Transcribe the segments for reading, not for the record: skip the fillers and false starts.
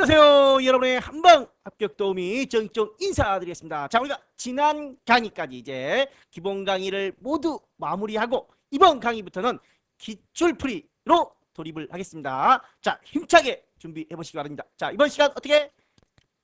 안녕하세요. 여러분의 한방 합격 도우미 정정 인사드리겠습니다. 자, 우리가 지난 강의까지 이제 기본 강의를 모두 마무리하고 이번 강의부터는 기출풀이로 돌입을 하겠습니다. 자, 힘차게 준비해 보시기 바랍니다. 자, 이번 시간 어떻게?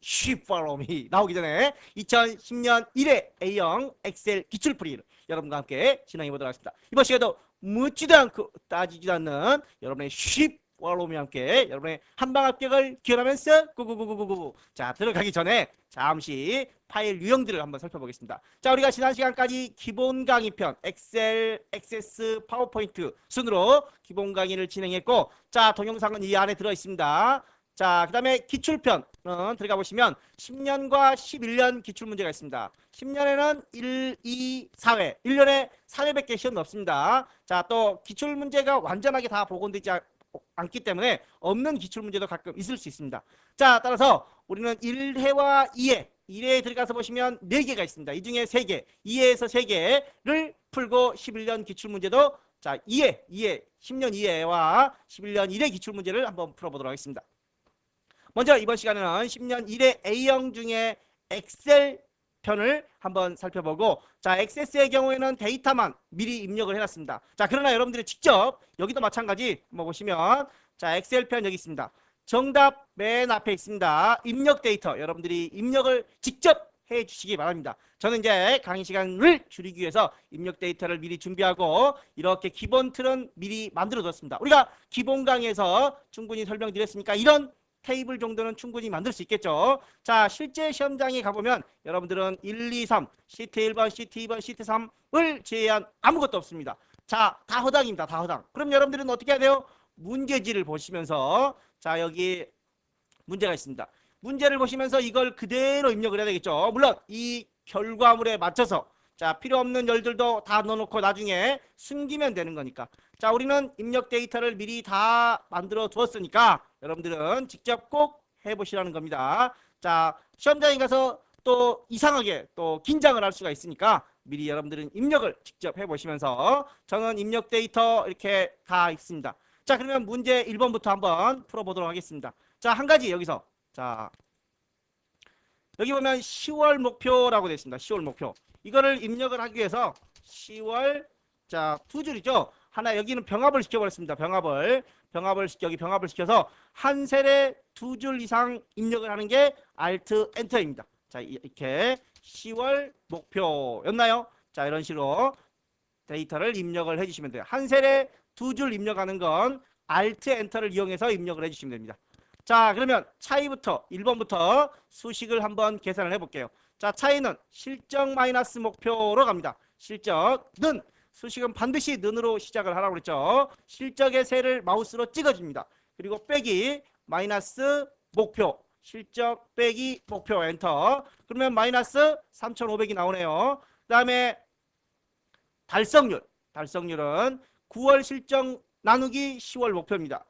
She Follow Me 나오기 전에 2010년 1회 A형 엑셀 기출풀이를 여러분과 함께 진행해 보도록 하겠습니다. 이번 시간도 묻지도 않고 따지지도 않는 여러분의 She Follow Me와 함께 여러분의 한방 합격을 기원하면서 구구구구구구. 자, 들어가기 전에 잠시 파일 유형들을 한번 살펴보겠습니다. 자, 우리가 지난 시간까지 기본 강의편 엑셀, 액세스, 파워포인트 순으로 기본 강의를 진행했고, 자, 동영상은 이 안에 들어 있습니다. 자, 그 다음에 기출편 들어가 보시면 10년과 11년 기출문제가 있습니다. 10년에는 1, 2, 4회, 1년에 4회밖에 시험이 없습니다. 자, 또 기출문제가 완전하게 다 복원되지 않기 때문에 없는 기출문제도 가끔 있을 수 있습니다. 자, 따라서 우리는 1회와 2회, 1회에 들어가서 보시면 4개가 있습니다. 이 중에 3개, 2회에서 3개를 풀고 11년 기출문제도 자, 2회, 10년 2회와 11년 1회 기출문제를 한번 풀어보도록 하겠습니다. 먼저 이번 시간에는 10년 1회 A형 중에 엑셀 편을 한번 살펴보고, 자, 액세스의 경우에는 데이터만 미리 입력을 해놨습니다. 자, 그러나 여러분들이 직접 여기도 마찬가지 한번 보시면, 자, 엑셀 편 여기 있습니다. 정답 맨 앞에 있습니다. 입력 데이터 여러분들이 입력을 직접 해 주시기 바랍니다. 저는 이제 강의 시간을 줄이기 위해서 입력 데이터를 미리 준비하고 이렇게 기본 틀은 미리 만들어 뒀습니다. 우리가 기본 강의에서 충분히 설명드렸으니까 이런 테이블 정도는 충분히 만들 수 있겠죠. 자, 실제 시험장에 가보면 여러분들은 1, 2, 3, 시트 1번, 시트 2번, 시트 3을 제외한 아무것도 없습니다. 자, 다 허당입니다. 다 허당. 그럼 여러분들은 어떻게 해야 돼요? 문제지를 보시면서, 자, 여기 문제가 있습니다. 문제를 보시면서 이걸 그대로 입력을 해야 되겠죠. 물론 이 결과물에 맞춰서, 자, 필요 없는 열들도 다 넣어놓고 나중에 숨기면 되는 거니까. 자, 우리는 입력 데이터를 미리 다 만들어 두었으니까 여러분들은 직접 꼭 해보시라는 겁니다. 자, 시험장에 가서 또 이상하게 또 긴장을 할 수가 있으니까 미리 여러분들은 입력을 직접 해보시면서, 저는 입력 데이터 이렇게 다 있습니다. 자, 그러면 문제 1번부터 한번 풀어보도록 하겠습니다. 자, 한 가지 여기서, 자, 여기 보면 10월 목표라고 되어 있습니다. 10월 목표. 이거를 입력을 하기 위해서 10월, 자, 두 줄이죠. 하나, 여기는 병합을 시켜버렸습니다. 병합을 시켜서 한 셀에 2줄 이상 입력을 하는 게 Alt 엔터입니다. 자, 이렇게 10월 목표였나요? 자, 이런 식으로 데이터를 입력을 해주시면 돼요. 한 셀에 2줄 입력하는 건 Alt 엔터를 이용해서 입력을 해주시면 됩니다. 자, 그러면 차이부터 1번부터 수식을 한번 계산을 해볼게요. 자, 차이는 실적 마이너스 목표로 갑니다. 실적는 수식은 반드시 는으로 시작을 하라고 그랬죠. 실적의 셀을 마우스로 찍어줍니다. 그리고 빼기 마이너스 목표, 실적 빼기 목표 엔터. 그러면 마이너스 3,500이 나오네요. 그 다음에 달성률은 9월 실적 나누기 10월 목표입니다.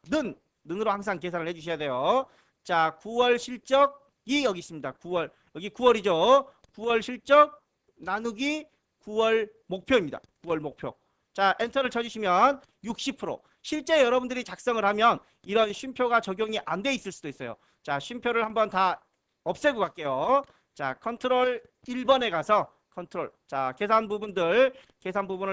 는으로 항상 계산을 해주셔야 돼요. 자, 9월 실적이 여기 있습니다. 9월, 여기 9월이죠. 9월 실적 나누기 9월 목표입니다. 9월 목표. 자, 엔터를 쳐주시면 60%. 실제 여러분들이 작성을 하면 이런 쉼표가 적용이 안 돼 있을 수도 있어요. 자, 쉼표를 한번 다 없애고 갈게요. 자, 컨트롤 1번에 가서 자, 계산 부분을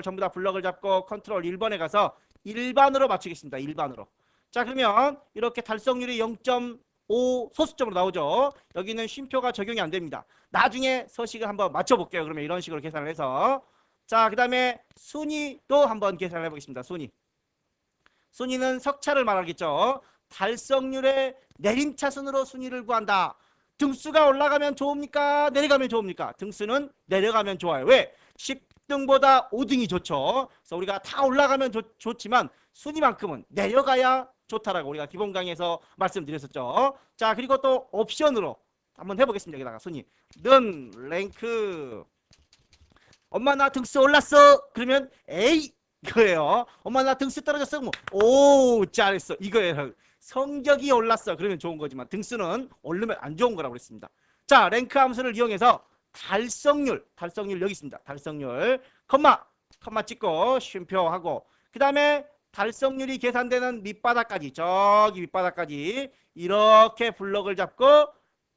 전부 다 블럭을 잡고 컨트롤 1번에 가서 일반으로 맞추겠습니다. 일반으로. 자, 그러면 이렇게 달성률이 0.5 소수점으로 나오죠. 여기는 쉼표가 적용이 안 됩니다. 나중에 서식을 한번 맞춰볼게요. 그러면 이런 식으로 계산을 해서, 자, 그 다음에 순위도 한번 계산을 해보겠습니다. 순위는 석차를 말하겠죠. 달성률의 내림차순으로 순위를 구한다. 등수가 올라가면 좋습니까? 내려가면 좋습니까? 등수는 내려가면 좋아요. 왜? 10등보다 5등이 좋죠. 그래서 우리가 다 올라가면 좋지만 순위만큼은 내려가야 좋다라고 우리가 기본 강의에서 말씀드렸었죠. 자, 그리고 또 옵션으로 한번 해보겠습니다. 여기다가 순위. 는 랭크. 엄마 나 등수 올랐어. 그러면 A 이거예요. 엄마 나 등수 떨어졌어. 뭐 오, 잘했어. 이거예요. 성적이 올랐어. 그러면 좋은 거지만 등수는 오르면 안 좋은 거라고 그랬습니다. 자, 랭크 함수를 이용해서 달성률 여기 있습니다. 달성률 컴마 찍고 쉼표하고, 그 다음에 달성률이 계산되는 밑바닥까지, 저기 밑바닥까지 이렇게 블럭을 잡고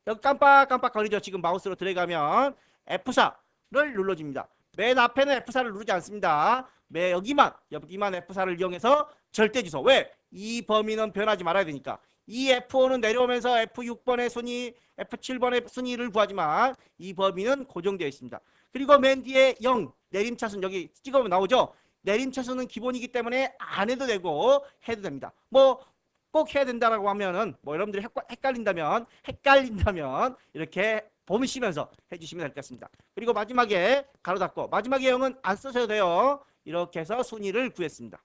여기 깜빡깜빡 거리죠. 지금 마우스로 들어가면 F4를 눌러줍니다. 맨 앞에는 F4를 누르지 않습니다. 여기만 F4를 이용해서 절대 주소. 왜? 이 범위는 변하지 말아야 되니까. 이 F5는 내려오면서 F6번의 순위, F7번의 순위를 구하지만 이 범위는 고정되어 있습니다. 그리고 맨 뒤에 0, 내림차순 여기 찍어보면 나오죠. 내림차순은 기본이기 때문에 안 해도 되고 해도 됩니다. 뭐 꼭 해야 된다라고 하면은 뭐 여러분들이 헷갈린다면 이렇게 보시면서 해주시면 될 것 같습니다. 그리고 마지막에 가로 닫고 마지막에 0은 안 쓰셔도 돼요. 이렇게 해서 순위를 구했습니다.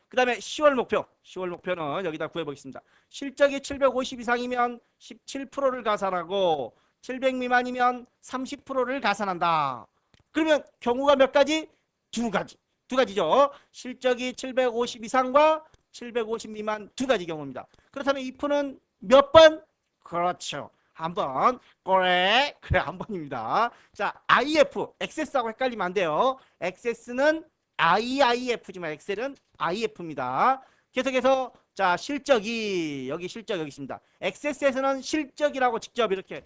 그 다음에 10월 목표. 10월 목표는 여기다 구해보겠습니다. 실적이 750 이상이면 17%를 가산하고 700 미만이면 30%를 가산한다. 그러면 경우가 몇 가지? 두 가지. 두 가지죠. 실적이 750 이상과 750 미만 두 가지 경우입니다. 그렇다면 if는 몇 번? 그렇죠. 한 번. 그래 한 번입니다. 자, IF, XS하고 헷갈리면 안 돼요. XS는 IIF지만 엑셀은 IF입니다. 계속해서 자, 실적이 여기 있습니다. XS에서는 실적이라고 직접 이렇게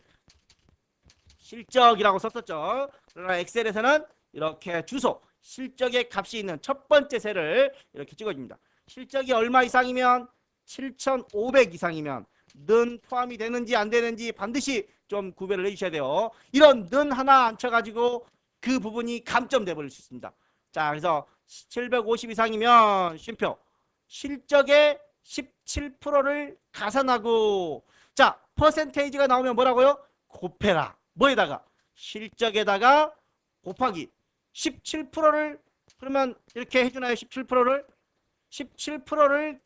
실적이라고 썼었죠. 그러나 엑셀에서는 이렇게 주소, 실적의 값이 있는 첫 번째 셀을 이렇게 찍어줍니다. 실적이 얼마 이상이면 7,500 이상이면 는 포함이 되는지 안 되는지 반드시 좀 구별을 해주셔야 돼요. 이런 는 하나 안 쳐가지고 그 부분이 감점돼 버릴 수 있습니다. 자, 그래서 750 이상이면 쉼표 실적의 17%를 가산하고 자, 퍼센테이지가 나오면 뭐라고요? 곱해라. 뭐에다가? 실적에다가 곱하기 17%를 그러면 이렇게 해주나요? 17%를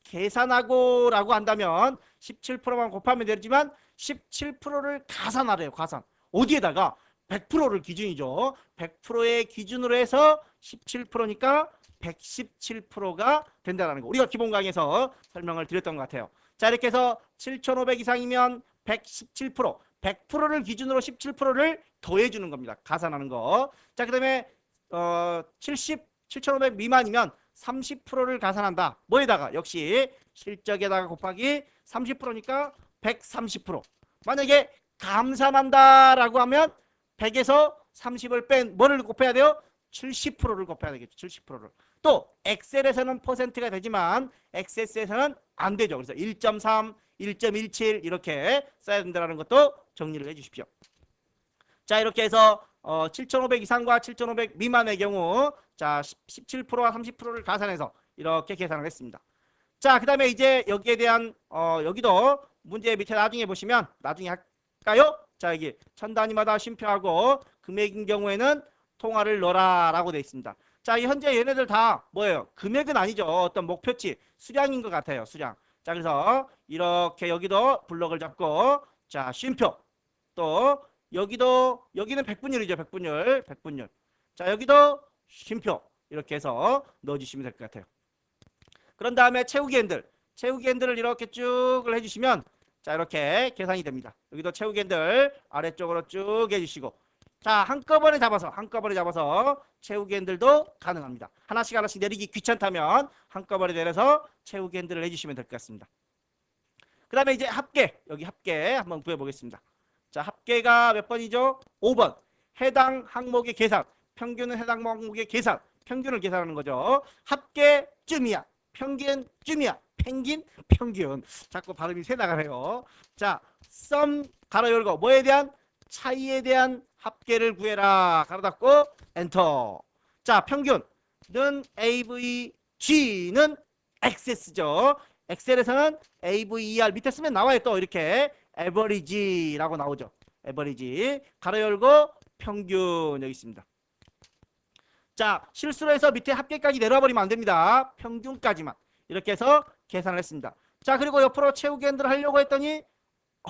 계산하고 라고 한다면 17%만 곱하면 되지만 17%를 가산하래요. 가산. 어디에다가? 100%를 기준이죠. 100%의 기준으로 해서 17%니까 117%가 된다는 거. 우리가 기본 강의에서 설명을 드렸던 것 같아요. 자, 이렇게 해서 7,500 이상이면 117%, 100%를 기준으로 17%를 더해주는 겁니다. 가산하는 거. 자, 그 다음에 7,500 미만이면 30%를 가산한다. 뭐에다가? 역시 실적에다가 곱하기 30%니까 130%. 만약에 감산한다라고 하면 100에서 30을 뺀 뭐를 곱해야 돼요? 70%를 곱해야 되겠죠. 70%를. 또 엑셀에서는 퍼센트가 되지만 XS에서는 안 되죠. 그래서 1.3, 1.17 이렇게 써야 된다는 것도 정리를 해 주십시오. 자, 이렇게 해서 7,500 이상과 7,500 미만의 경우 자 17%와 30%를 가산해서 이렇게 계산을 했습니다. 자, 그 다음에 이제 여기에 대한 여기도 문제 밑에 나중에 보시면 나중에 할까요? 자, 여기 천 단위마다 쉼표하고 금액인 경우에는 통화를 넣어라 라고 되어 있습니다. 자, 현재 얘네들 다 뭐예요? 금액은 아니죠. 어떤 목표치 수량인 것 같아요. 수량. 자, 그래서 이렇게 여기도 블럭을 잡고 자, 쉼표 또 여기도 여기는 백분율이죠. 백분율. 자, 여기도 쉼표 이렇게 해서 넣어주시면 될 것 같아요. 그런 다음에 채우기 핸들을 이렇게 쭉 해주시면 자, 이렇게 계산이 됩니다. 여기도 채우기 핸들 아래쪽으로 쭉 해주시고 자, 한꺼번에 잡아서 채우기 핸들도 가능합니다. 하나씩 내리기 귀찮다면 한꺼번에 내려서 채우기 핸들을 해주시면 될 것 같습니다. 그 다음에 이제 합계, 여기 합계 한번 구해보겠습니다. 자, 합계가 몇 번이죠? 5번. 해당 항목의 계산. 평균은 해당 항목의 계산. 평균을 계산하는 거죠. 합계쯤이야. 평균쯤이야. 평균. 자꾸 발음이 새 나가네요. 자, 썸 가로 열고 뭐에 대한? 차이에 대한 합계를 구해라. 가로 닫고 엔터. 자, 평균은 AVG는 XS죠. 엑셀에서는 AVER 밑에 쓰면 나와요. 또 이렇게 average라고 나오죠. average 가로 열고 평균 여기 있습니다. 자, 실수로 해서 밑에 합계까지 내려와 버리면 안 됩니다. 평균까지만 이렇게 해서 계산을 했습니다. 자, 그리고 옆으로 채우기 핸들을 하려고 했더니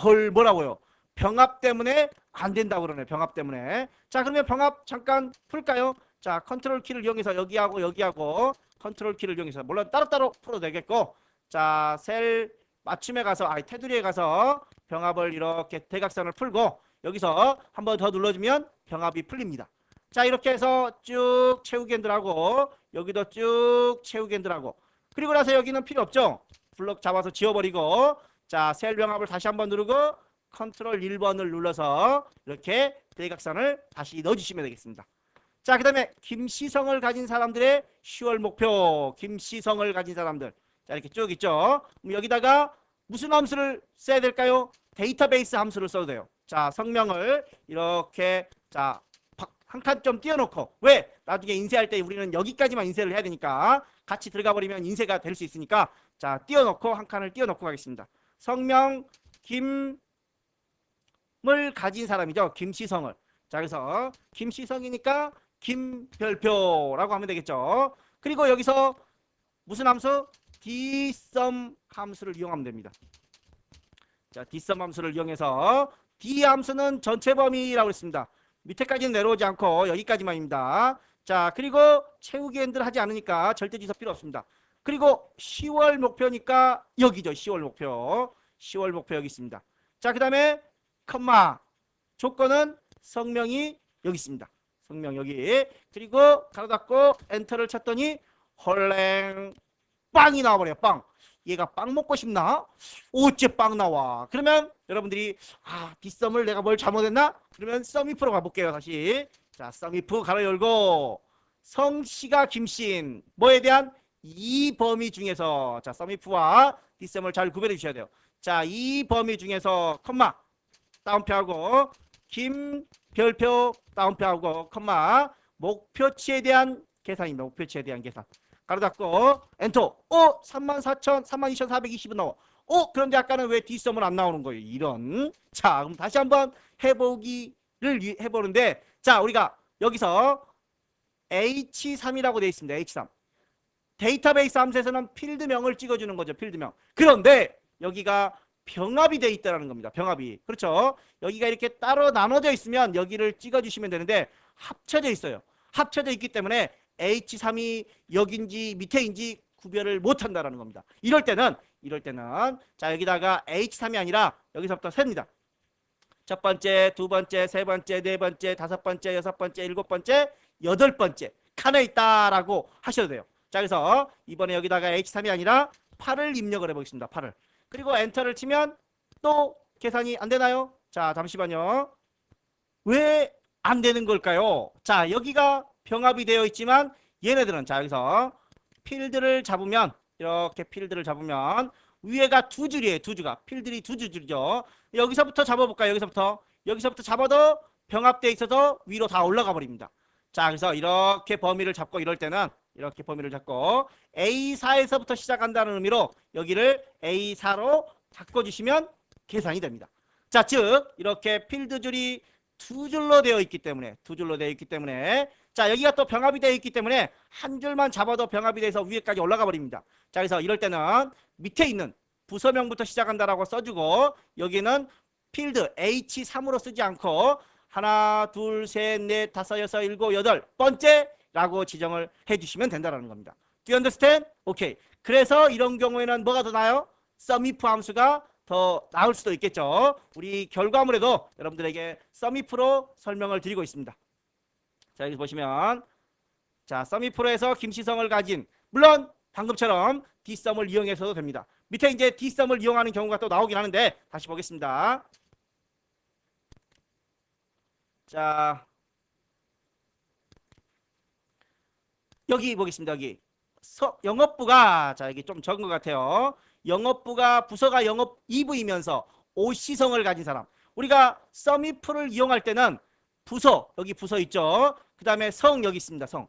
헐 뭐라고요? 병합 때문에 안 된다고 그러네. 병합 때문에. 자, 그러면 병합 잠깐 풀까요? 자, 컨트롤 키를 이용해서 여기하고 컨트롤 키를 이용해서 물론 따로따로 풀어도 되겠고 자, 셀 맞춤에 가서 테두리에 가서 병합을 이렇게 대각선을 풀고 여기서 한 번 더 눌러주면 병합이 풀립니다. 자, 이렇게 해서 쭉 채우기 핸들하고 여기도 쭉 채우기 핸들하고 그리고 나서 여기는 필요 없죠. 블럭 잡아서 지워버리고 자, 셀 병합을 다시 한번 누르고 컨트롤 1번을 눌러서 이렇게 대각선을 다시 넣어주시면 되겠습니다. 자, 그 다음에 김시성을 가진 사람들의 10월 목표. 김시성을 가진 사람들. 자, 이렇게 쭉 있죠. 그럼 여기다가 무슨 함수를 써야 될까요? 데이터베이스 함수를 써도 돼요. 자, 성명을 이렇게 자, 한 칸 좀 띄워놓고, 왜? 나중에 인쇄할 때 우리는 여기까지만 인쇄를 해야 되니까 같이 들어가 버리면 인쇄가 될 수 있으니까, 자, 띄워놓고 한 칸을 띄워놓고 가겠습니다. 성명 김을 가진 사람이죠. 김시성을. 자, 그래서 김시성이니까 김별표라고 하면 되겠죠. 그리고 여기서 무슨 함수? dsum 함수를 이용하면 됩니다. 자, dsum 함수를 이용해서 d 함수는 전체 범위라고 했습니다. 밑에까지는 내려오지 않고 여기까지만입니다. 자, 그리고 채우기 엔드를 하지 않으니까 절대지수 필요 없습니다. 그리고 10월 목표니까 여기죠. 10월 목표. 10월 목표 여기 있습니다. 자, 그 다음에 컴마. 조건은 성명이 여기 있습니다. 성명 여기. 그리고 가로 닫고 엔터를 쳤더니 헐랭 빵이 나와버려요. 빵. 얘가 빵 먹고 싶나? 어째 빵 나와? 그러면 여러분들이 뒷썸을 내가 뭘 잘못했나? 그러면 썸이프로 가볼게요. 다시. 자, 썸이프 가로 열고 성씨가 김씨인 뭐에 대한 이 범위 중에서, 자, 썸이프와 뒷썸을 잘 구별해 주셔야 돼요. 자, 이 범위 중에서 컴마 다운표하고 김별표 다운표하고 컴마 목표치에 대한 계산입니다. 목표치에 대한 계산. 가로 닫고 엔터. 32,420은 나와. 그런데 아까는 왜 뒷섬은 안 나오는 거예요? 이런. 자, 그럼 다시 한번 해보기를 해보는데, 자, 우리가 여기서 H3이라고 되어 있습니다. H3. 데이터베이스 함수에서는 필드명을 찍어주는 거죠. 필드명. 그런데 여기가 병합이 되어 있다는 겁니다. 병합이. 그렇죠. 여기가 이렇게 따로 나눠져 있으면 여기를 찍어주시면 되는데 합쳐져 있어요. 합쳐져 있기 때문에 H3이 여기인지 밑에인지 구별을 못한다는 겁니다. 이럴 때는 자, 여기다가 H3이 아니라 여기서부터 셉니다. 첫 번째, 두 번째, 세 번째, 네 번째, 다섯 번째, 여섯 번째, 일곱 번째, 여덟 번째 칸에 있다라고 하셔도 돼요. 자, 그래서 이번에 여기다가 H3이 아니라 8을 입력을 해보겠습니다. 8을. 그리고 엔터를 치면 또 계산이 안 되나요? 자, 잠시만요. 왜 안 되는 걸까요? 자, 여기가 병합이 되어 있지만 얘네들은, 자, 여기서 필드를 잡으면, 이렇게 필드를 잡으면 위에가 두 줄이에요. 두 줄가. 필들이 두 줄이죠. 여기서부터 잡아볼까요? 여기서부터 잡아도 병합되어 있어서 위로 다 올라가 버립니다. 자, 그래서 이렇게 범위를 잡고 이럴 때는 이렇게 범위를 잡고 A4에서부터 시작한다는 의미로 여기를 A4로 바꿔주시면 계산이 됩니다. 자, 즉 이렇게 필드 줄이 두 줄로 되어 있기 때문에 자, 여기가 또 병합이 되어 있기 때문에 한 줄만 잡아도 병합이 돼서 위에까지 올라가 버립니다. 자, 그래서 이럴 때는 밑에 있는 부서명부터 시작한다라고 써주고 여기는 필드 H3으로 쓰지 않고 하나, 둘, 셋, 넷, 다섯, 여섯, 일곱, 여덟 번째라고 지정을 해주시면 된다는 겁니다. Do you understand? 오케이. 그래서 이런 경우에는 뭐가 더 나아요? 썸이프 함수가 더 나을 수도 있겠죠. 우리 결과물에도 여러분들에게 썸이프로 설명을 드리고 있습니다. 자, 여기 보시면, 자, 썸이프로에서 김시성을 가진, 물론 방금처럼 dsum을 이용해서도 됩니다. 밑에 이제 dsum을 이용하는 경우가 또 나오긴 하는데 다시 보겠습니다. 자, 여기 보겠습니다. 여기 영업부가, 자, 여기 좀 적은 것 같아요. 영업부가 부서가 영업 2부이면서 OC성을 가진 사람. 우리가 썸이프를 이용할 때는 부서, 여기 부서 있죠. 그 다음에 성 여기 있습니다. 성.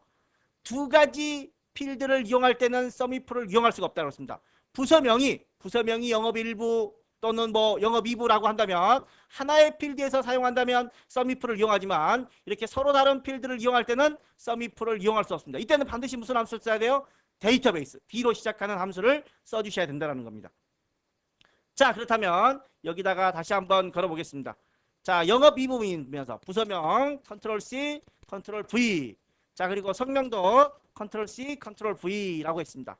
두 가지 필드를 이용할 때는 썸이프를 이용할 수가 없다고 했습니다. 부서명이 영업 1부 또는 뭐 영업 2부라고 한다면 하나의 필드에서 사용한다면 썸이프를 이용하지만 이렇게 서로 다른 필드를 이용할 때는 썸이프를 이용할 수 없습니다. 이때는 반드시 무슨 함수를 써야 돼요? 데이터베이스, D로 시작하는 함수를 써주셔야 된다는 겁니다. 자, 그렇다면 여기다가 다시 한번 걸어보겠습니다. 자, 영업 2부이면서 부서명 컨트롤 C, 컨트롤 V. 자, 그리고 성명도 컨트롤 C, 컨트롤 V라고 했습니다.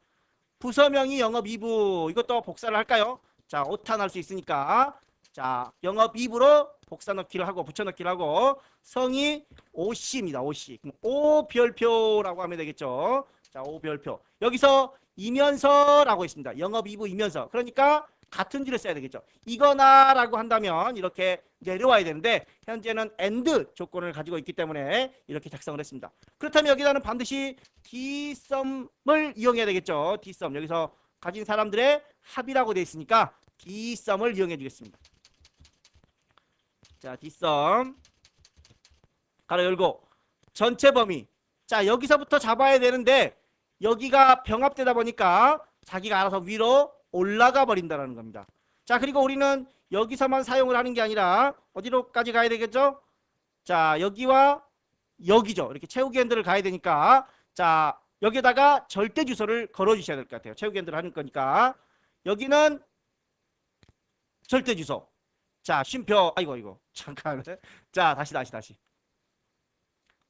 부서명이 영업 2부, 이것도 복사를 할까요? 자, 오타 날 수 있으니까, 자, 영업 2부로 복사 넣기를 하고 붙여 넣기를 하고, 성이 OC입니다. OC. 그럼 O별표라고 하면 되겠죠. 자, O별표. 여기서 이면서라고 있습니다. 영업 2부 이면서. 그러니까 같은 줄을 써야 되겠죠. 이거나 라고 한다면 이렇게 내려와야 되는데 현재는 AND 조건을 가지고 있기 때문에 이렇게 작성을 했습니다. 그렇다면 여기다는 반드시 dsum을 이용해야 되겠죠. dsum 여기서 가진 사람들의 합이라고 되어 있으니까 dsum을 이용해 주겠습니다. 자, dsum 가로 열고 전체 범위. 자, 여기서부터 잡아야 되는데 여기가 병합되다 보니까 자기가 알아서 위로 올라가 버린다는 겁니다. 자, 그리고 우리는 여기서만 사용을 하는 게 아니라 어디로까지 가야 되겠죠? 자, 여기와 여기죠. 이렇게 채우기 핸들을 가야 되니까 자, 여기에다가 절대 주소를 걸어 주셔야 될 것 같아요. 채우기 핸들을 하는 거니까 여기는 절대 주소. 자, 쉼표. 아이고 잠깐. 자, 다시.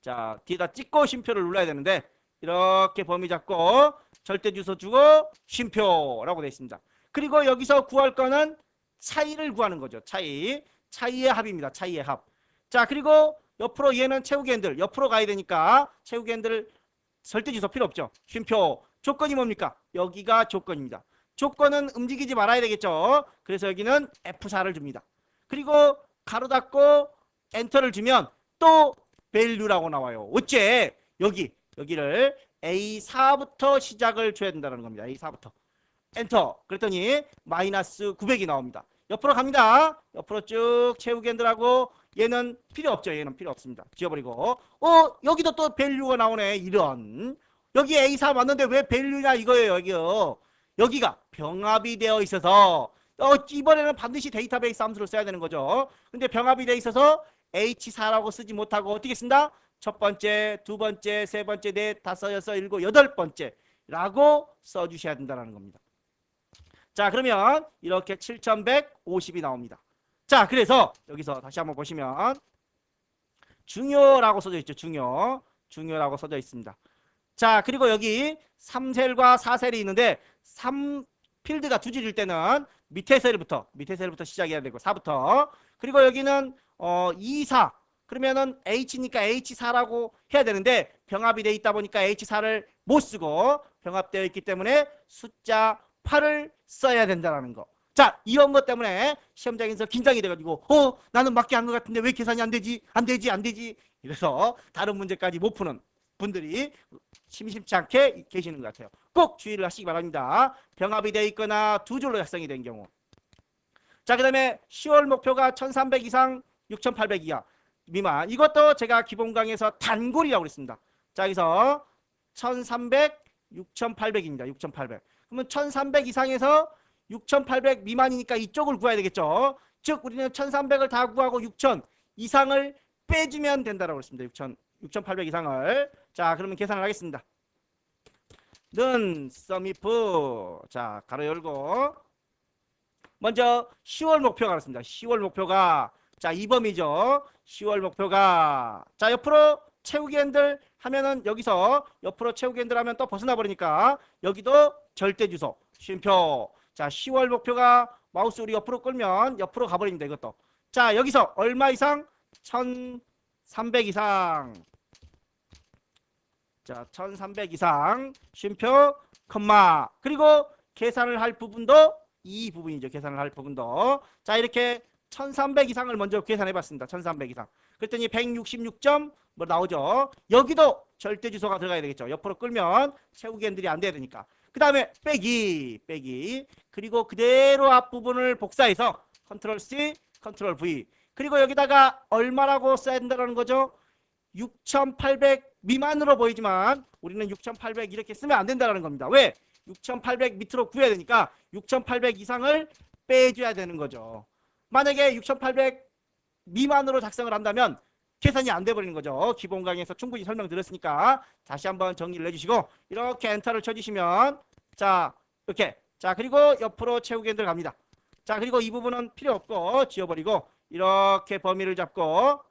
자, 뒤에다 찍고 쉼표를 눌러야 되는데 이렇게 범위 잡고 절대 주소 주고 쉼표라고 되어 있습니다. 그리고 여기서 구할 거는 차이를 구하는 거죠. 차이의 합입니다. 차이의 합. 자, 그리고 옆으로 얘는 채우기 핸들 옆으로 가야 되니까 채우기 핸들 절대 주소 필요 없죠. 쉼표. 조건이 뭡니까? 여기가 조건입니다. 조건은 움직이지 말아야 되겠죠. 그래서 여기는 F4를 줍니다. 그리고 가로 닫고 엔터를 주면 또 value라고 나와요. 어째? 여기를 A4부터 시작을 줘야 된다는 겁니다. A4부터. 엔터. 그랬더니 마이너스 900이 나옵니다. 옆으로 갑니다. 옆으로 쭉 채우기 핸들하고 얘는 필요 없죠. 얘는 필요 없습니다. 지워버리고. 여기도 또 value가 나오네. 이런. 여기 A4 맞는데 왜 value냐 이거예요. 여기요. 여기가 병합이 되어 있어서 이번에는 반드시 데이터베이스 함수를 써야 되는 거죠. 근데 병합이 되어 있어서 H4라고 쓰지 못하고 어떻게 쓴다? 첫 번째, 두 번째, 세 번째, 넷, 다섯, 여섯, 일곱, 여덟 번째라고 써주셔야 된다는 겁니다. 자, 그러면 이렇게 7150이 나옵니다. 자, 그래서 여기서 다시 한번 보시면 중요라고 써져 있죠. 중요라고 써져 있습니다. 자, 그리고 여기 3셀과 4셀이 있는데 3필드가 두 줄일 때는 밑에 셀부터 시작해야 되고 4부터. 그리고 여기는 2, 4 그러면은 H니까 H4라고 해야 되는데 병합이 돼 있다 보니까 H4를 못 쓰고 병합되어 있기 때문에 숫자 8을 써야 된다는 거. 자, 이런 것 때문에 시험장에서 긴장이 돼가지고 나는 맞게 한 것 같은데 왜 계산이 안 되지? 이래서 다른 문제까지 못 푸는 분들이 심심치 않게 계시는 것 같아요. 꼭 주의를 하시기 바랍니다. 병합이 되어 있거나 두 줄로 작성이 된 경우. 자, 그 다음에 10월 목표가 1300 이상 6800 이하 미만. 이것도 제가 기본 강의에서 단골이라고 그랬습니다. 자, 여기서 1300, 6800입니다. 6800. 그러면 1300 이상에서 6800 미만이니까 이쪽을 구해야 되겠죠. 즉 우리는 1300을 다 구하고 6000 이상을 빼주면 된다라고 했습니다. 6800 이상을. 자, 그러면 계산을 하겠습니다. 는 썸이프. 자, 가로 열고 먼저 10월 목표가 그렇습니다. 10월 목표가 자, 이 범위죠. 10월 목표가 자, 옆으로 채우기 핸들 하면은 여기서 옆으로 채우기 핸들 하면 또 벗어나 버리니까 여기도 절대 주소 쉼표. 자, 10월 목표가 마우스 우리 옆으로 끌면 옆으로 가버립니다. 이것도. 자, 여기서 얼마 이상? 1300 이상. 자, 1300 이상 쉼표 콤마. 그리고 계산을 할 부분도 이 부분이죠. 계산을 할 부분도. 자, 이렇게 1300 이상을 먼저 계산해 봤습니다. 1300 이상. 그랬더니 166점 뭐 나오죠. 여기도 절대 주소가 들어가야 되겠죠. 옆으로 끌면 채우기 핸들이 안 돼야 되니까. 그 다음에 빼기. 그리고 그대로 앞부분을 복사해서 컨트롤 C, 컨트롤 V. 그리고 여기다가 얼마라고 써야 된다는 거죠. 6800 미만으로 보이지만 우리는 6800 이렇게 쓰면 안 된다는 겁니다. 왜? 6800 밑으로 구해야 되니까 6800 이상을 빼줘야 되는 거죠. 만약에 6800 미만으로 작성을 한다면 계산이 안 돼버리는 거죠. 기본 강의에서 충분히 설명드렸으니까 다시 한번 정리를 해주시고 이렇게 엔터를 쳐주시면 자, 이렇게. 자, 그리고 옆으로 채우기 핸들 갑니다. 자, 그리고 이 부분은 필요 없고 지워버리고 이렇게 범위를 잡고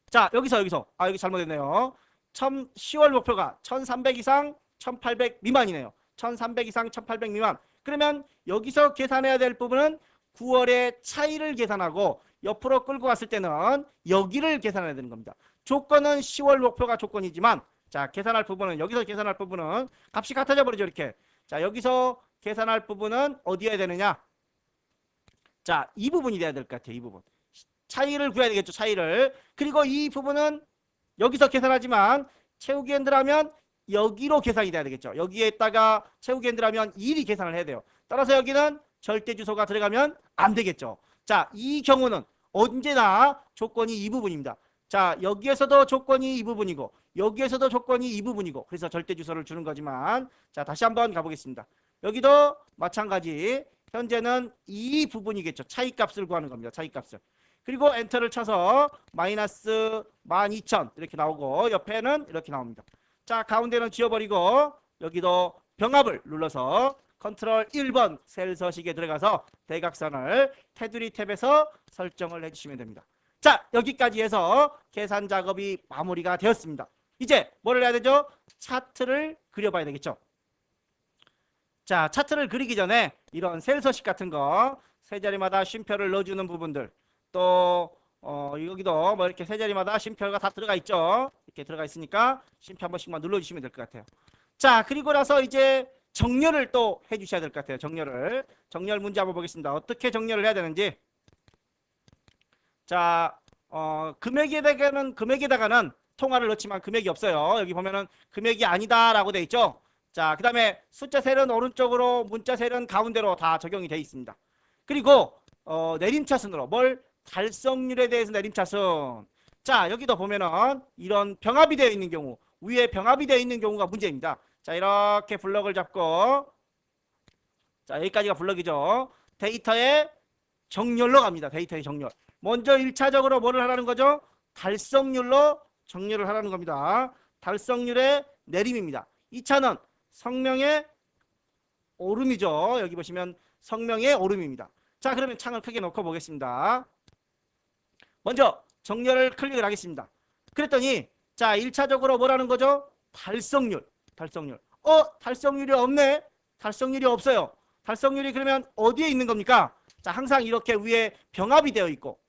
자, 여기서 여기 잘못했네요. 10월 목표가 1300 이상 1800 미만이네요. 1300 이상 1800 미만. 그러면 여기서 계산해야 될 부분은 9월의 차이를 계산하고 옆으로 끌고 갔을 때는 여기를 계산해야 되는 겁니다. 조건은 10월 목표가 조건이지만 자, 계산할 부분은 여기서 계산할 부분은 값이 같아져 버리죠. 이렇게. 자, 여기서 계산할 부분은 어디여야 되느냐? 자, 이 부분이 돼야 될 것 같아요. 이 부분. 차이를 구해야 되겠죠. 차이를. 그리고 이 부분은 여기서 계산하지만 채우기 핸들하면 여기로 계산이 돼야 되겠죠. 여기에다가 채우기 핸들하면 1이 계산을 해야 돼요. 따라서 여기는 절대 주소가 들어가면 안 되겠죠. 자, 이 경우는 언제나 조건이 이 부분입니다. 자, 여기에서도 조건이 이 부분이고 여기에서도 조건이 이 부분이고 그래서 절대 주소를 주는 거지만 자, 다시 한번 가보겠습니다. 여기도 마찬가지 현재는 이 부분이겠죠. 차이값을 구하는 겁니다. 차이값을. 그리고 엔터를 쳐서 마이너스 12,000 이렇게 나오고 옆에는 이렇게 나옵니다. 자, 가운데는 지워버리고 여기도 병합을 눌러서 컨트롤 1번 셀 서식에 들어가서 대각선을 테두리 탭에서 설정을 해주시면 됩니다. 자, 여기까지 해서 계산 작업이 마무리가 되었습니다. 이제 뭐를 해야 되죠? 차트를 그려봐야 되겠죠. 자, 차트를 그리기 전에 이런 셀 서식 같은 거 세 자리마다 쉼표를 넣어주는 부분들 또 여기도 뭐 이렇게 세 자리마다 쉼표가 다 들어가 있죠. 이렇게 들어가 있으니까 쉼표 한 번씩만 눌러주시면 될 것 같아요. 자, 그리고 나서 이제 정렬을 또 해주셔야 될 것 같아요. 정렬 문제 한번 보겠습니다. 어떻게 정렬을 해야 되는지. 자, 금액에다가는 통화를 넣지만 금액이 없어요. 여기 보면은 금액이 아니다라고 돼 있죠. 자, 그 다음에 숫자 셀은 오른쪽으로 문자 셀은 가운데로 다 적용이 돼 있습니다. 그리고 내림차순으로 뭘 달성률에 대해서 내림차순. 자, 여기도 보면은 이런 병합이 되어 있는 경우 위에 병합이 되어 있는 경우가 문제입니다. 자, 이렇게 블럭을 잡고 자, 여기까지가 블럭이죠. 데이터의 정렬로 갑니다. 데이터의 정렬. 먼저 1차적으로 뭐를 하라는 거죠? 달성률로 정렬을 하라는 겁니다. 달성률의 내림입니다. 2차는 성명의 오름이죠. 여기 보시면 성명의 오름입니다. 자, 그러면 창을 크게 놓고 보겠습니다. 먼저 정렬을 클릭을 하겠습니다. 그랬더니 자, 1차적으로 뭐라는 거죠? 달성률. 달성률이 없네. 달성률이 없어요. 달성률이 그러면 어디에 있는 겁니까? 자, 항상 이렇게 위에 병합이 되어 있고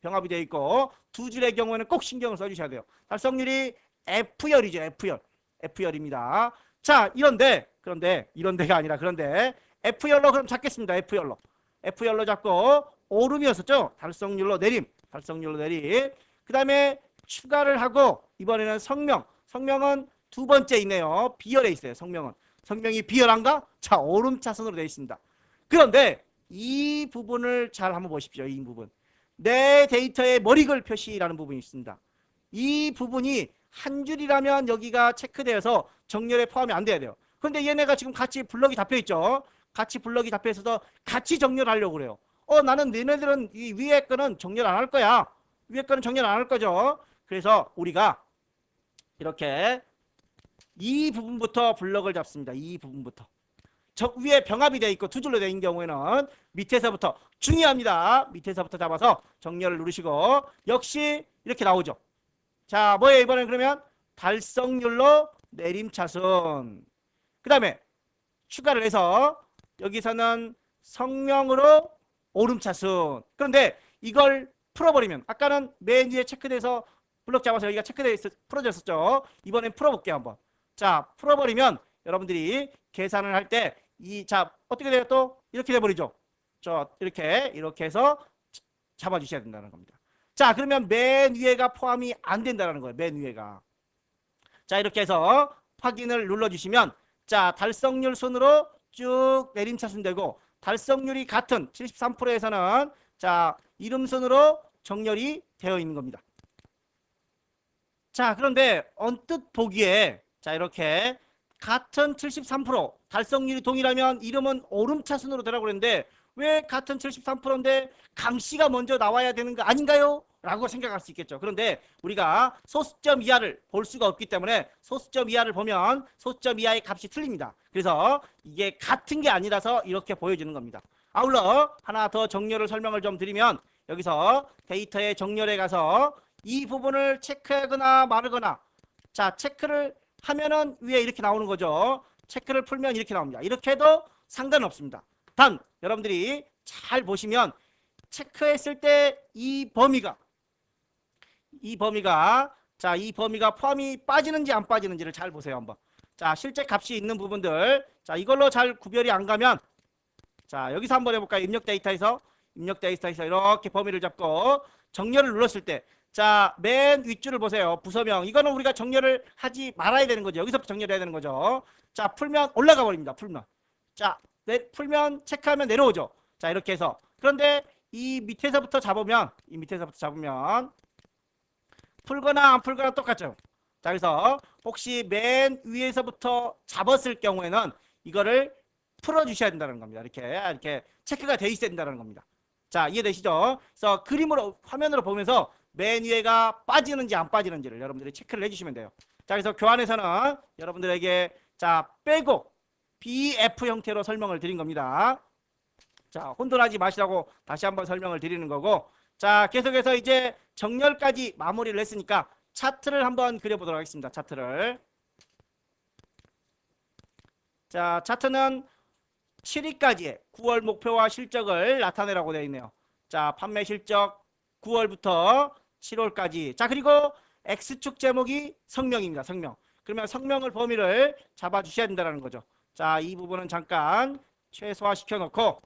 두 줄의 경우에는 꼭 신경을 써주셔야 돼요. 달성률이 F열이죠. F열입니다. 자, 그런데 이런데가 아니라 그런데 F열로 그럼 잡겠습니다. F열로 잡고 오름이었었죠. 달성률로 내림. 그 다음에 추가를 하고 이번에는 성명은 두 번째 있네요. B열에 있어요. 성명이 B열한가? 자, 오름차순으로 되어 있습니다. 그런데 이 부분을 잘 한번 보십시오. 이 부분. 내 데이터의 머리글 표시라는 부분이 있습니다. 이 부분이 한 줄이라면 여기가 체크되어서 정렬에 포함이 안 돼야 돼요. 그런데 얘네가 지금 같이 블럭이 잡혀 있죠. 같이 블럭이 잡혀 있어서 같이 정렬하려고 그래요. 나는 너네들은 이 위에 거는 정렬 안 할 거야. 위에 거는 정렬 안 할 거죠. 그래서 우리가 이렇게 이 부분부터 블럭을 잡습니다. 이 부분부터. 저 위에 병합이 되어 있고 두 줄로 되어 있는 경우에는 밑에서부터 중요합니다. 밑에서부터 잡아서 정렬을 누르시고 역시 이렇게 나오죠. 자, 뭐예요? 이번엔 그러면 달성률로 내림차순. 그 다음에 추가를 해서 여기서는 성명으로 오름차순. 그런데 이걸 풀어버리면 아까는 맨 위에 체크돼서 블럭 잡아서 여기가 체크돼 풀어졌었죠. 이번엔 풀어볼게요 한번. 자, 풀어버리면 여러분들이 계산을 할 때 자, 어떻게 돼요? 또 이렇게 돼버리죠. 이렇게 해서 잡아주셔야 된다는 겁니다. 자, 그러면 맨 위에가 포함이 안 된다는 거예요. 맨 위에가. 자, 이렇게 해서 확인을 눌러주시면 자, 달성률 순으로 쭉 내림차순 되고 달성률이 같은 73%에서는 자, 이름 순으로 정렬이 되어 있는 겁니다. 자, 그런데 언뜻 보기에 자, 이렇게 같은 73% 달성률이 동일하면 이름은 오름차순으로 되라고 그랬는데 왜 같은 73%인데 강씨가 먼저 나와야 되는 거 아닌가요? 라고 생각할 수 있겠죠. 그런데 우리가 소수점 이하를 볼 수가 없기 때문에 소수점 이하를 보면 소수점 이하의 값이 틀립니다. 그래서 이게 같은 게 아니라서 이렇게 보여주는 겁니다. 아울러 하나 더 정렬을 설명을 좀 드리면 여기서 데이터의 정렬에 가서 이 부분을 체크하거나 말거나 자, 체크를 하면은 위에 이렇게 나오는 거죠. 체크를 풀면 이렇게 나옵니다. 이렇게 해도 상관없습니다. 단 여러분들이 잘 보시면 체크했을 때 이 범위가 자, 이 범위가 포함이 빠지는지 안 빠지는지를 잘 보세요 한번. 자, 실제 값이 있는 부분들 자, 이걸로 잘 구별이 안 가면 자, 여기서 한번 해볼까요? 입력 데이터에서 이렇게 범위를 잡고 정렬을 눌렀을 때, 자, 맨 윗줄을 보세요. 부서명. 이거는 우리가 정렬을 하지 말아야 되는 거죠. 여기서부터 정렬해야 되는 거죠. 자, 풀면 올라가 버립니다. 풀면. 자, 풀면 체크하면 내려오죠. 자, 이렇게 해서. 그런데 이 밑에서부터 잡으면, 풀거나 안 풀거나 똑같죠. 자, 그래서 혹시 맨 위에서부터 잡았을 경우에는 이거를 풀어주셔야 된다는 겁니다. 이렇게 체크가 돼 있어야 된다는 겁니다. 자, 이해되시죠? 그래서 그림으로, 화면으로 보면서 맨 위에가 빠지는지 안 빠지는지를 여러분들이 체크를 해주시면 돼요. 자, 그래서 교환에서는 여러분들에게 자, 빼고 BF 형태로 설명을 드린 겁니다. 자, 혼돈하지 마시라고 다시 한번 설명을 드리는 거고, 자, 계속해서 이제 정렬까지 마무리를 했으니까 차트를 한번 그려보도록 하겠습니다. 차트를. 자, 차트는 7위까지의 9월 목표와 실적을 나타내라고 되어 있네요. 자, 판매 실적 9월부터 7월까지. 자, 그리고 X축 제목이 성명입니다. 성명. 그러면 성명을 범위를 잡아주셔야 된다는 거죠. 자, 이 부분은 잠깐 최소화시켜 놓고,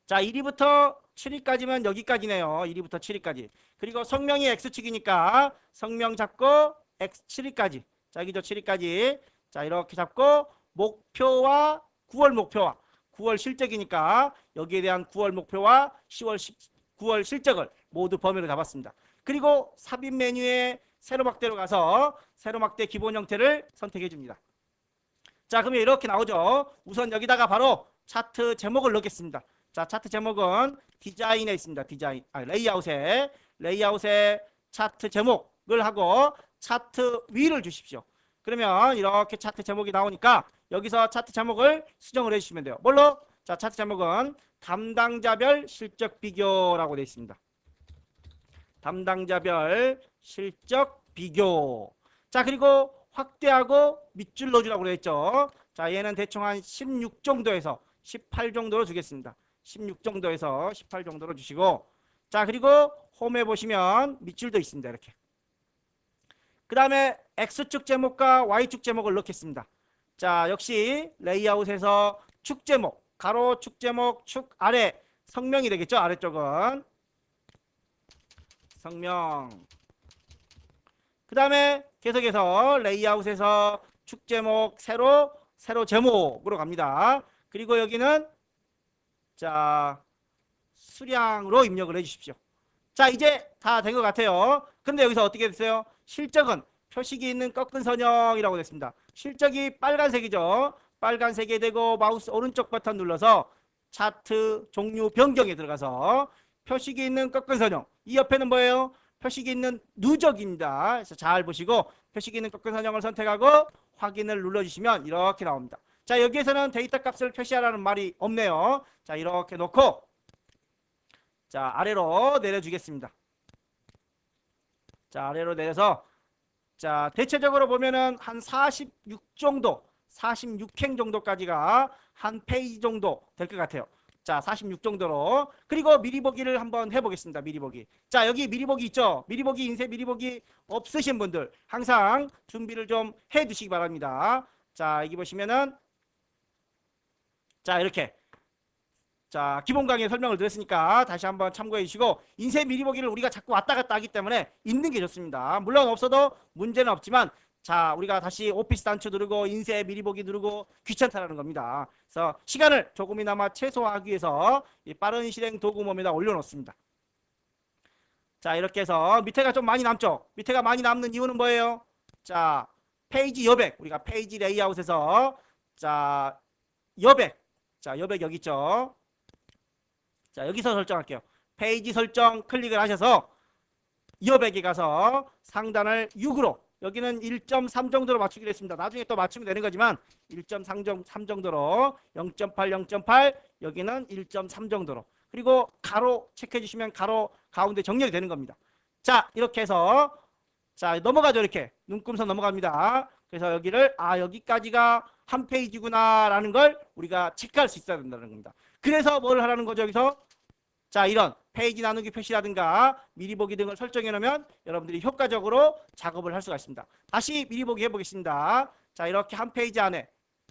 자, 1위부터 7위까지면 여기까지네요. 1위부터 7위까지. 그리고 성명이 X축이니까 성명 잡고 X 7위까지. 자, 여기죠. 7위까지. 자, 이렇게 잡고 목표와 9월 실적이니까 여기에 대한 9월 목표와 9월 실적을 모두 범위로 잡았습니다. 그리고 삽입 메뉴에 세로막대로 가서 세로막대 기본 형태를 선택해 줍니다. 자, 그러면 이렇게 나오죠. 우선 여기다가 바로 차트 제목을 넣겠습니다. 자, 차트 제목은 디자인에 있습니다. 레이아웃에 차트 제목을 하고 차트 위를 주십시오. 그러면 이렇게 차트 제목이 나오니까 여기서 차트 제목을 수정을 해주시면 돼요. 뭘로? 자, 차트 제목은 담당자별 실적 비교라고 되어 있습니다. 담당자별 실적 비교. 자, 그리고 확대하고 밑줄 넣어주라고 그랬죠. 자, 얘는 대충 한 16 정도에서 18 정도로 주겠습니다. 16 정도에서 18 정도로 주시고, 자, 그리고 홈에 보시면 밑줄도 있습니다. 이렇게. 그 다음에 X축 제목과 Y축 제목을 넣겠습니다. 자, 역시 레이아웃에서 축 제목, 가로 축 제목, 축 아래 성명이 되겠죠. 아래쪽은 성명. 그 다음에 계속해서 레이아웃에서 축 제목, 세로 제목으로 갑니다. 그리고 여기는 자, 수량으로 입력을 해주십시오. 자, 이제 다 된 것 같아요. 근데 여기서 어떻게 됐어요? 실적은 표식이 있는 꺾은 선형이라고 됐습니다. 실적이 빨간색이죠. 빨간색이 되고 마우스 오른쪽 버튼 눌러서 차트 종류 변경에 들어가서 표식이 있는 꺾은 선형. 이 옆에는 뭐예요? 표식이 있는 누적입니다. 그래서 잘 보시고 표식이 있는 꺾은 선형을 선택하고 확인을 눌러주시면 이렇게 나옵니다. 자, 여기에서는 데이터 값을 표시하라는 말이 없네요. 자, 이렇게 놓고 자, 아래로 내려주겠습니다. 자, 아래로 내려서 자, 대체적으로 보면은 한 46 정도, 46행 정도까지가 한 페이지 정도 될 것 같아요. 자, 46 정도로. 그리고 미리 보기를 한번 해보겠습니다. 미리 보기. 자, 여기 미리 보기 있죠? 미리 보기, 인쇄 미리 보기 없으신 분들 항상 준비를 좀 해 두시기 바랍니다. 자, 여기 보시면은 자, 이렇게 자, 기본 강의 설명을 드렸으니까 다시 한번 참고해 주시고, 인쇄 미리 보기를 우리가 자꾸 왔다 갔다 하기 때문에 있는 게 좋습니다. 물론 없어도 문제는 없지만, 자, 우리가 다시 오피스 단추 누르고 인쇄 미리 보기 누르고 귀찮다라는 겁니다. 그래서 시간을 조금이나마 최소화하기 위해서 이 빠른 실행 도구mom에다 올려놓습니다. 자, 이렇게 해서 밑에가 좀 많이 남죠. 밑에가 많이 남는 이유는 뭐예요? 자, 페이지 여백, 우리가 페이지 레이아웃에서 자, 여백, 자, 여백 여기 있죠. 자, 여기서 설정할게요. 페이지 설정 클릭을 하셔서 여백에 가서 상단을 6으로, 여기는 1.3 정도로 맞추기로 했습니다. 나중에 또 맞추면 되는 거지만 1.3 정도로, 0.8, 0.8, 여기는 1.3 정도로. 그리고 가로 체크해 주시면 가로 가운데 정렬이 되는 겁니다. 자, 이렇게 해서 자, 넘어가죠. 이렇게 눈금선 넘어갑니다. 그래서 여기를 여기까지가 한 페이지구나 라는 걸 우리가 체크할 수 있어야 된다는 겁니다. 그래서 뭘 하라는 거죠? 여기서 자, 이런 페이지 나누기 표시라든가 미리 보기 등을 설정해 놓으면 여러분들이 효과적으로 작업을 할 수가 있습니다. 다시 미리 보기 해보겠습니다. 자, 이렇게 한 페이지 안에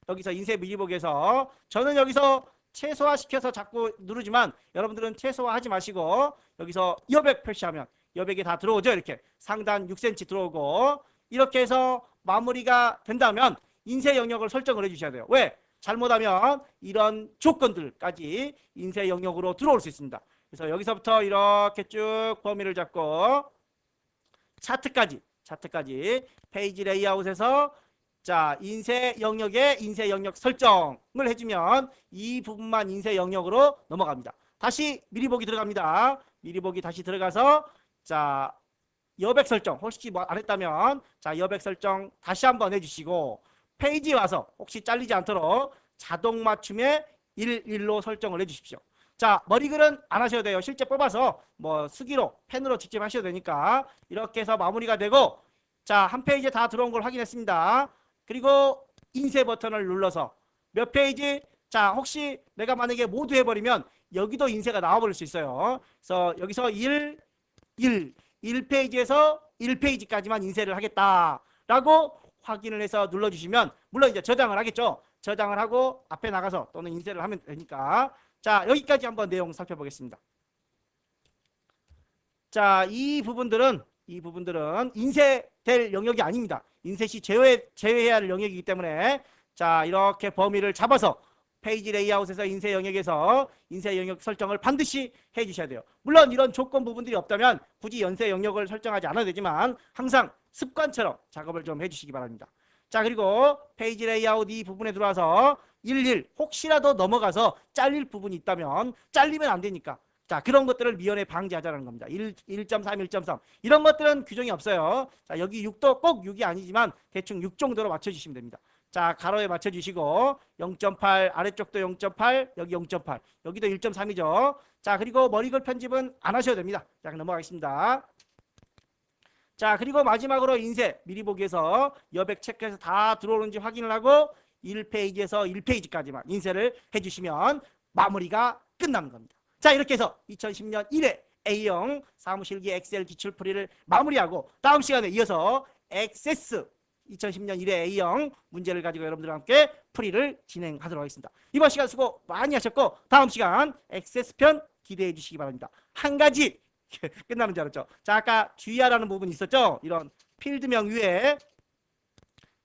여기서 인쇄 미리 보기에서 저는 여기서 최소화시켜서 자꾸 누르지만 여러분들은 최소화하지 마시고 여기서 여백 표시하면 여백이 다 들어오죠. 이렇게 상단 6cm 들어오고 이렇게 해서 마무리가 된다면 인쇄 영역을 설정을 해주셔야 돼요. 왜? 잘못하면 이런 조건들까지 인쇄 영역으로 들어올 수 있습니다. 그래서 여기서부터 이렇게 쭉 범위를 잡고 차트까지 페이지 레이아웃에서 자, 인쇄 영역에 인쇄 영역 설정을 해주면 이 부분만 인쇄 영역으로 넘어갑니다. 다시 미리 보기 들어갑니다. 미리 보기 다시 들어가서 자, 여백 설정 혹시 뭐 안 했다면 자, 여백 설정 다시 한번 해주시고 페이지에 와서 혹시 잘리지 않도록 자동 맞춤에 1:1로 설정을 해주십시오. 자, 머리글은 안 하셔도 돼요. 실제 뽑아서 뭐 수기로 펜으로 직접 하셔도 되니까 이렇게 해서 마무리가 되고 자, 한 페이지에 다 들어온 걸 확인했습니다. 그리고 인쇄 버튼을 눌러서 몇 페이지? 자, 혹시 내가 만약에 모두 해버리면 여기도 인쇄가 나와버릴 수 있어요. 그래서 여기서 1페이지에서 1페이지까지만 인쇄를 하겠다라고 확인을 해서 눌러주시면 물론 이제 저장을 하겠죠. 저장을 하고 앞에 나가서 또는 인쇄를 하면 되니까 자, 여기까지 한번 내용 살펴보겠습니다. 자, 이 부분들은 인쇄될 영역이 아닙니다. 인쇄 시 제외해야 할 영역이기 때문에 자, 이렇게 범위를 잡아서 페이지 레이아웃에서 인쇄 영역에서 인쇄 영역 설정을 반드시 해 주셔야 돼요. 물론 이런 조건 부분들이 없다면 굳이 연쇄 영역을 설정하지 않아도 되지만 항상 습관처럼 작업을 좀 해주시기 바랍니다. 자, 그리고 페이지 레이아웃 이 부분에 들어와서 1:1 혹시라도 넘어가서 잘릴 부분이 있다면 잘리면 안 되니까 자, 그런 것들을 미연에 방지하자는 겁니다. 1.3, 1.3 이런 것들은 규정이 없어요. 자, 여기 6도 꼭 6이 아니지만 대충 6 정도로 맞춰주시면 됩니다. 자, 가로에 맞춰주시고 0.8 아래쪽도 0.8 여기 0.8 여기도 1.3이죠. 자, 그리고 머리글 편집은 안 하셔도 됩니다. 자, 넘어가겠습니다. 자, 그리고 마지막으로 인쇄 미리 보기에서 여백 체크해서 다 들어오는지 확인을 하고 1페이지에서 1페이지까지만 인쇄를 해주시면 마무리가 끝나는 겁니다. 자, 이렇게 해서 2010년 1회 A형 사무실기 엑셀 기출풀이를 마무리하고 다음 시간에 이어서 액세스 2010년 1회 A형 문제를 가지고 여러분들과 함께 풀이를 진행하도록 하겠습니다. 이번 시간 수고 많이 하셨고 다음 시간 액세스 편 기대해 주시기 바랍니다. 한 가지 끝나는 줄 알았죠. 자, 아까 주의하라는 부분이 있었죠. 이런 필드명 위에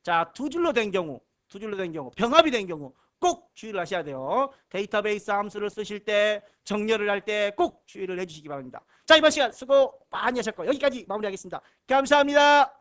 자, 두 줄로 된 경우 병합이 된 경우 꼭 주의를 하셔야 돼요. 데이터베이스 함수를 쓰실 때 정렬을 할 때 꼭 주의를 해주시기 바랍니다. 자, 이번 시간 수고 많이 하셨고 여기까지 마무리하겠습니다. 감사합니다.